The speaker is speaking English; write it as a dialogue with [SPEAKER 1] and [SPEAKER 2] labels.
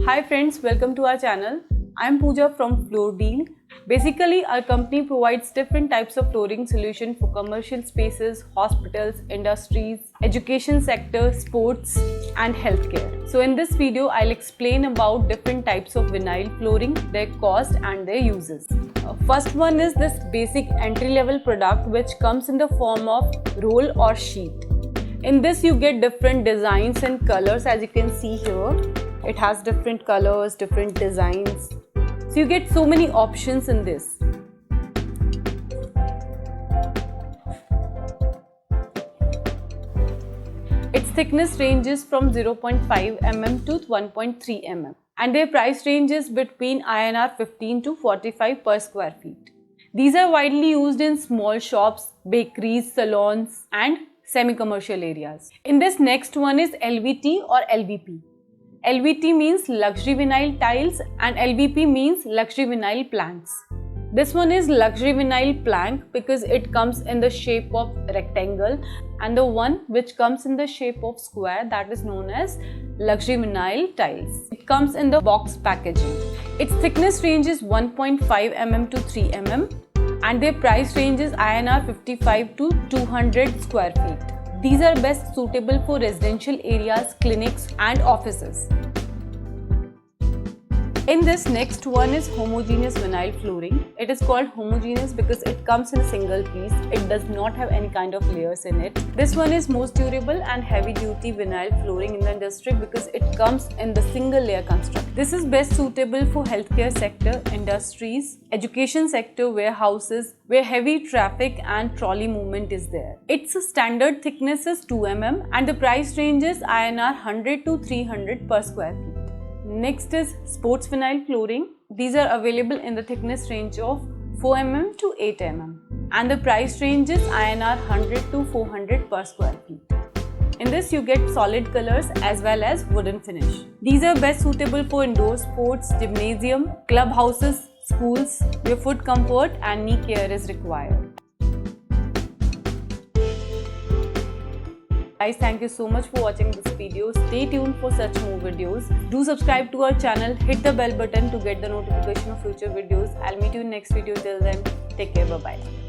[SPEAKER 1] Hi friends, welcome to our channel. I'm Pooja from Floor Deal. Basically, our company provides different types of flooring solution for commercial spaces, hospitals, industries, education sector, sports and healthcare. So in this video, I'll explain about different types of vinyl flooring, their cost and their uses. First one is this basic entry-level product which comes in the form of roll or sheet. In this you get different designs and colors. As you can see here, it has different colors, different designs. So you get so many options in this. Its thickness ranges from 0.5 mm to 1.3 mm and their price range is between INR 15 to 45 per square feet. These are widely used in small shops, bakeries, salons and semi-commercial areas. In this next one is LVT or LVP. LVT means luxury vinyl tiles and LVP means luxury vinyl planks. This one is luxury vinyl plank because it comes in the shape of rectangle, and the one which comes in the shape of square, that is known as luxury vinyl tiles. It comes in the box packaging. Its thickness range is 1.5 mm to 3 mm and their price range is INR 55 to 200 square feet. These are best suitable for residential areas, clinics and offices. In this next one is homogeneous vinyl flooring. It is called homogeneous because it comes in a single piece. It does not have any kind of layers in it. This one is most durable and heavy duty vinyl flooring in the industry because it comes in the single layer construct. This is best suitable for healthcare sector, industries, education sector, warehouses, where heavy traffic and trolley movement is there. Its standard thickness is 2 mm and the price range is INR 100 to 300 per square feet. Next is sports vinyl flooring. These are available in the thickness range of 4 mm to 8 mm and the price range is INR 100 to 400 per square feet. In this you get solid colors as well as wooden finish. These are best suitable for indoor sports, gymnasium, clubhouses, schools, where foot comfort and knee care is required. Guys, thank you so much for watching this video. Stay tuned for such more videos. Do subscribe to our channel, hit the bell button to get the notification of future videos. I'll meet you in next video. Till then, take care. Bye-bye.